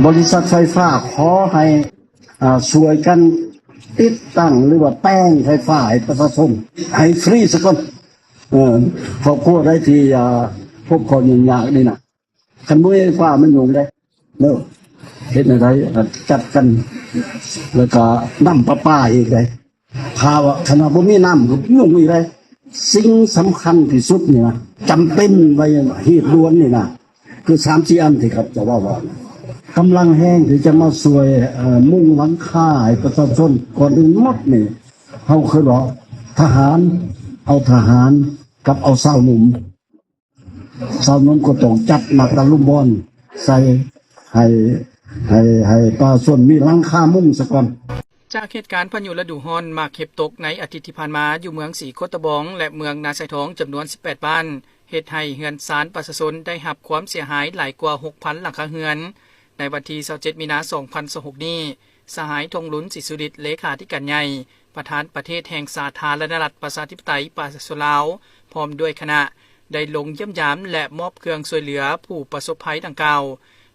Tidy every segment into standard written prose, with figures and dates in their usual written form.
บริษัทไฟฟ้าขอให้ช่วยกันติดตั้งหรือว่าแป้งไฟฟ้าให้ประชาชนให้ฟรีสักคนครอบครัวได้ที่พบคนยุ่งยากนี่นะคันมือไฟฟ้ามันยุ่งได้เนอะเห็นอะไรจัดกันแล้วก็น้ำประปาอีกเลยภาวะขณะบ่มีน้ำก็ยุ่งอีกเลยสิ่งสำคัญที่สุดนี่นะจำเป็นไว้เหตุด่วนนี่นะคือ3-4 อันที่ครับจะว่ากำลังแห้งที่จะมาช่วยมุ่งหลังคาให้ประชาชนก่อนอื่นหมดนี่เขาคือว่าทหารเอาทหารกับเอาสาวหนุ่มก็ต้องจัดหนักดังลูกบอลใส่ให้ประชาชนมีหลังคามุ่งซะก่อนจากเหตุการณ์พายุฤดูร้อนมาเข็บตกในอาทิตย์ที่ผ่านมาอยู่เมืองสีโคตะบองและเมืองนาไซทองจำนวน18บ้านเหตุให้เฮือนศาลประชาชนได้รับความเสียหายหลายกว่า 6,000 หลังคาเฮือนในวันที่27 มีนาคม 2026 นี้สหายธงลุ้นศิสุริตเลขาธิการใหญ่ประธานประเทศแห่งสาธารณรัฐประชาธิปไตยประชาชนลาวพร้อมด้วยคณะได้ลงเยี่ยมยามและมอบเครื่องช่วยเหลือผู้ประสบภัยดังกล่าว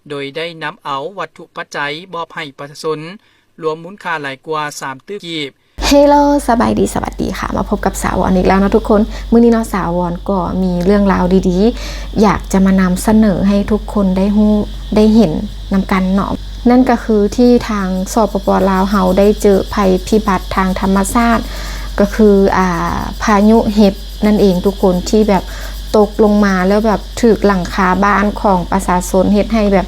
โดยได้นำเอาวัตถุปัจจัยมอบให้ประชาชนรวมมูลค่าหลายกว่า3 ตื้อกีบเฮลโลสบายดีสวัสดีค่ะมาพบกับสาววอนอีกแล้วนะทุกคนมื้อนี้เนาะสาววอนก็มีเรื่องราวดีๆอยากจะมานำเสนอให้ทุกคนได้รู้ได้เห็นนำกันเนาะนั่นก็คือที่ทางสปป.ลาวเฮาได้เจอภัยพิบัติทางธรรมชาติก็คือพายุเห็บนั่นเองทุกคนที่แบบตกลงมาแล้วแบบถึกหลังคาบ้านของประชาชนเฮ็ดให้แบบ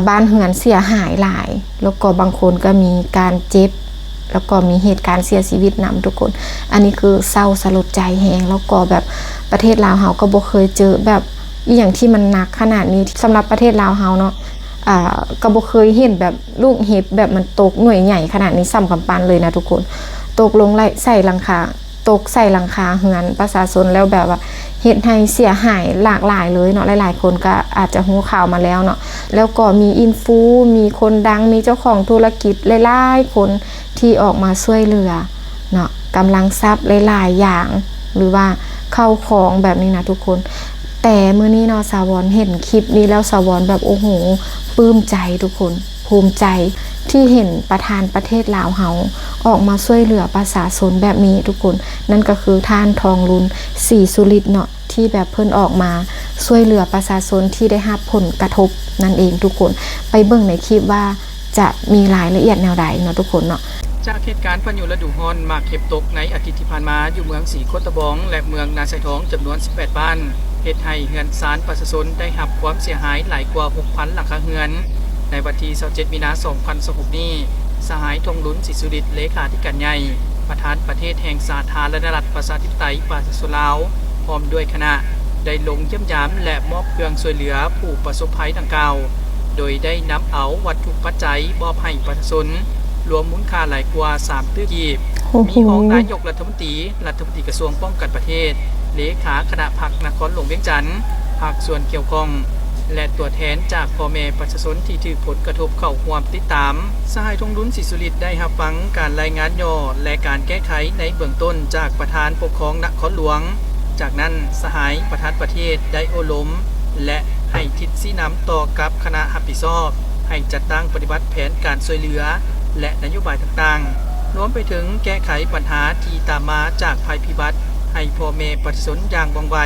บ้านเรือนเสียหายหลายแล้วก็บางคนก็มีการเจ็บแล้วก็มีเหตุการณ์เสียชีวิตนำทุกคนอันนี้คือเศร้าสลดใจแฮงแล้วก็แบบประเทศลาวเฮาก็บ่เคยเจอแบบอย่างที่มันหนักขนาดนี้สำหรับประเทศลาวเฮาเนาะก็บ่เคยเห็นแบบลูกเห็บแบบมันตกหน่วยใหญ่ขนาดนี้ซ้ำกำปั้นเลยนะทุกคนตกลงใส่หลังคาตกใส่หลังคาเรือนประชาชนแล้วแบบว่าเฮ็ดให้เสียหายหลากหลายเลยเนาะหลายๆคนก็อาจจะรู้ข่าวมาแล้วเนาะแล้วก็มีอินฟูมีคนดังมีเจ้าของธุรกิจหลายๆคนที่ออกมาช่วยเหลือเนาะกำลังทรัพย์หลายๆอย่างหรือว่าเข้าของแบบนี้นะทุกคนแต่มื้อนี้เนาะสาวรเห็นคลิปนี้แล้วสาวรแบบโอ้โหปลื้มใจทุกคนภูมิใจที่เห็นประธานประเทศลาวเฮาออกมาช่วยเหลือประชาชนแบบนี้ทุกคนนั่นก็คือท่านทองลุ้นศรีสุริตเนาะที่แบบเพิ่นออกมาช่วยเหลือประชาชนที่ได้รับผลกระทบนั่นเองทุกคนไปเบิ่งในคลิปว่าจะมีรายละเอียดแนวใดเนาะทุกคนเนาะจากเหตุการณ์พายุฤดูร้อนมาเข็บตกในอาทิตย์ที่ผ่านมาอยู่เมืองสีโคตะบองและเมืองนาไซทองจำนวน18บ้านเหตุให้เฮือนศาลประชาชนได้รับความเสียหายหลายกว่า 6,000 หลังคาเรือนในวันที่27 มีนาคม 2026 นี้สหายธงลุ้นศิสุริตเลขาธิการใหญ่ประธานประเทศแห่งสาธารณรัฐประชาธิปไตยประชาชนลาวพร้อมด้วยคณะได้ลงเยี่ยมยามและมอบเครื่องช่วยเหลือผู้ประสบภัยดังกล่าวโดยได้นำเอาวัตถุปัจจัยมอบให้ประชาชนรวมมูลค่าหลายกว่า3 ตื้อกีบมีรองนายกรัฐมนตรีกระทรวงป้องกันประเทศเลขาคณะพรรคนครหลวงเวียงจันทร์ภาคส่วนเกี่ยวข้องและตัวแทนจากพ่อแม่ประชาชนที่ถูกผลกระทบเข้าร่วมติดตามสหายธงลุ้นศิสุริตได้รับฟังการรายงานย่อและการแก้ไขในเบื้องต้นจากประธานปกครองนครหลวงจากนั้นสหายประธานประเทศได้โอลมและให้ทิศชี้นำต่อกับคณะรับผิดชอบให้จัดตั้งปฏิบัติแผนการช่วยเหลือและนโยบายต่างๆรวมไปถึงแก้ไขปัญหาที่ตามมาจากภัยพิบัติให้พ่อแม่ประชาชนอย่างว่องไว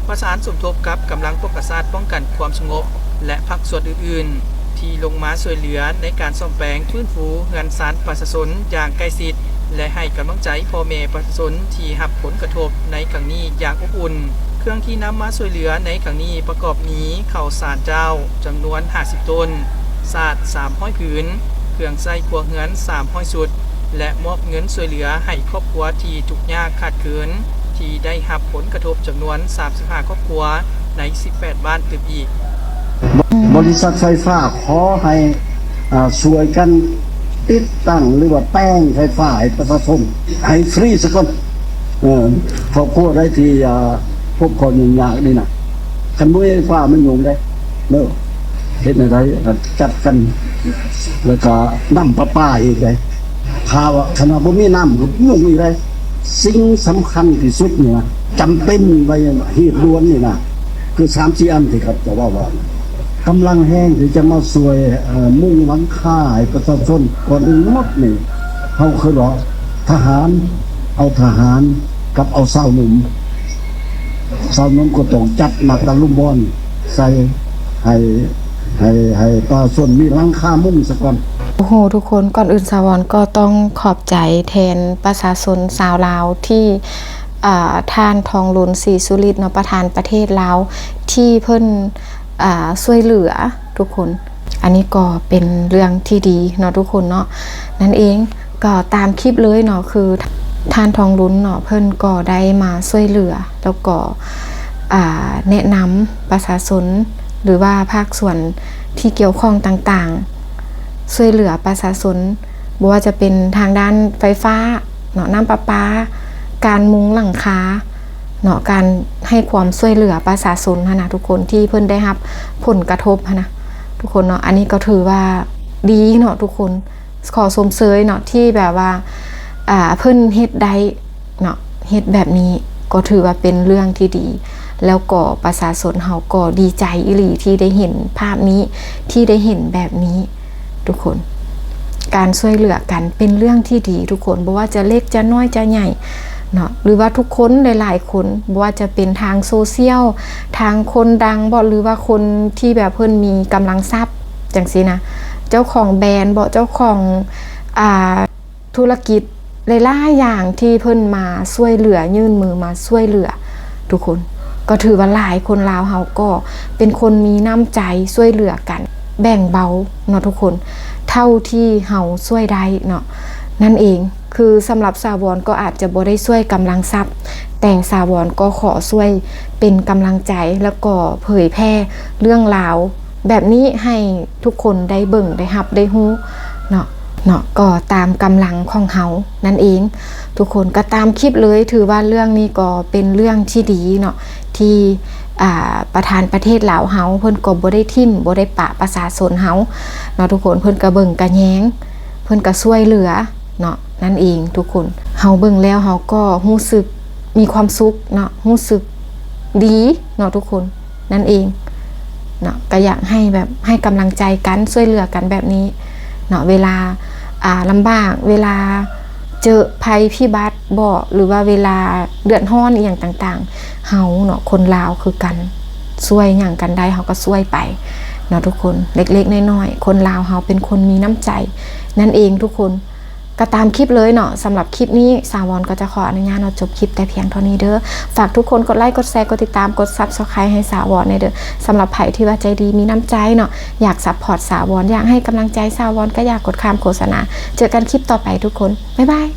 ประสานสมทบกับกำลังปกษาป้องกันความสงบและภาคส่วนอื่นๆที่ลงมาช่วยเหลือในการซ่อมแปลงฟื้นฟูเรือนศาลประชาชนอย่างใกล้ชิดและให้กำลังใจพ่อแม่ประชาชนที่รับผลกระทบในครั้งนี้อย่างอบอุ่นเครื่องที่นำมาช่วยเหลือในครั้งนี้ประกอบนี้ข้าวสารเจ้าจำนวน50 ต้นสาด300 ผืนเครื่องใช้ครัวเรือน300 ชุดและมอบเงินช่วยเหลือให้ครอบครัวที่ทุกข์ยากขาดเกินที่ได้รับผลกระทบจำนวน35 ครอบครัวใน18บ้านตึกอีกบริษัทไฟฟ้าขอให้ช่วยกันติดตั้งหรือว่าแป้งไฟฟ้าให้ประชาชนให้ฟรีสักคนครอบครัวได้ที่พบคนยุ่งยากนี่นะคันมือไฟฟ้ามันยุ่งได้เนอะเห็นอะไรจัดกันแล้วก็น้ำประปาอีกเลยภาวะขณะบ่มีน้ำก็ยุ่งอีกเลยสิ่งสำคัญที่สุดเนี่ยจำเป็นไว้เหตุด่วนนี่นะคือ3-4 อันที่ครับจะว่า กำลังแห้งที่จะมาช่วยมุ่งหลังคาให้ประชาชนก่อนอื่นหมดนี่เขาคือว่าทหารเอาทหารกับเอาสาวหนุ่มก็ต้องจัดหนักตะลุมบอลใส่ให้ประชาชนมีหลังคามุ่งซะก่อนโอ้โหทุกคนก่อนอื่นสาวรก็ต้องขอบใจแทนประชาชนชาวลาวที่ท่านทองลุนศรีสุริตน์เนาะประธานประเทศลาวที่เพิ่นช่วยเหลือทุกคนอันนี้ก็เป็นเรื่องที่ดีเนาะทุกคนเนาะนั่นเองก็ตามคลิปเลยเนาะคือท่านทองลุนเนาะเพิ่นก็ได้มาช่วยเหลือแล้วก็แนะนำประชาชนหรือว่าภาคส่วนที่เกี่ยวข้องต่างๆช่วยเหลือประชาชนบ่ว่าจะเป็นทางด้านไฟฟ้าเนาะน้ำประปาการมุงหลังคาเนาะการให้ความช่วยเหลือประชาชนนะทุกคนที่เพิ่นได้รับผลกระทบนะทุกคนเนาะอันนี้ก็ถือว่าดีเนาะทุกคนขอชมเชยเนาะที่แบบว่าเพิ่นเฮ็ดได้เนาะเฮ็ดแบบนี้ก็ถือว่าเป็นเรื่องที่ดีแล้วก็ประชาชนเฮาก็ดีใจอีหลีที่ได้เห็นภาพนี้ที่ได้เห็นแบบนี้ทุกคนการช่วยเหลือกันเป็นเรื่องที่ดีทุกคนบ่ว่าจะเล็กจะน้อยจะใหญ่เนาะหรือว่าทุกคนหลายๆคนบ่ว่าจะเป็นทางโซเชียลทางคนดังบ่หรือว่าคนที่แบบเพิ่นมีกำลังทรัพย์จังซี่นะเจ้าของแบรนด์บ่เจ้าของธุรกิจหลายๆอย่างที่เพิ่นมาช่วยเหลือยื่นมือมาช่วยเหลือทุกคนก็ถือว่าหลายคนลาวเฮาก็เป็นคนมีน้ำใจช่วยเหลือกันแบ่งเบาเนาะทุกคนเท่าที่เฮาช่วยได้เนาะนั่นเองคือสำหรับสาวรก็อาจจะบ่ได้ช่วยกำลังทรัพย์แต่สาวรก็ขอช่วยเป็นกำลังใจแล้วก็เผยแพร่เรื่องราวแบบนี้ให้ทุกคนได้เบิ่งได้รับได้ฮู้เนาะก็ตามกำลังของเฮานั่นเองทุกคนก็ตามคลิปเลยถือว่าเรื่องนี้ก็เป็นเรื่องที่ดีเนาะที่ประธานประเทศลาวเฮาเพิ่นก็บ่ได้ทิ่มบ่ได้ปะประชาชนเฮาเนาะทุกคนเพิ่นก็เบิ่งกะแยงเพิ่นก็ช่วยเหลือเนาะนั่นเองทุกคนเฮาเบิ่งแล้วเฮาก็รู้สึกมีความสุขเนาะรู้สึกดีเนาะทุกคนนั่นเองเนาะก็อยากให้แบบให้กำลังใจกันช่วยเหลือกันแบบนี้เนาะเวลาลำบากเวลาเจอภัยพิบัติบ่หรือว่าเวลาเดือดร้อนอีหยังต่างๆเฮาเนาะคนลาวคือกันช่วยหยังกันได้เฮาก็ช่วยไปเนาะทุกคนเล็กๆน้อยๆคนลาวเฮาเป็นคนมีน้ำใจนั่นเองทุกคนก็ตามคลิปเลยเนาะสำหรับคลิปนี้สาวรก็จะขออนุญาตจบคลิปแต่เพียงเท่านี้เด้อฝากทุกคนกดไลค์กดแชร์กดติดตามกด Subscribe ให้สาวรในเด้อสำหรับไผ่ที่ว่าใจดีมีน้ำใจเนาะอยากซัพพอร์ตสาวรอยากให้กำลังใจสาวรก็อยากกดข้ามโฆษณาเจอกันคลิปต่อไปทุกคนบ๊ายบาย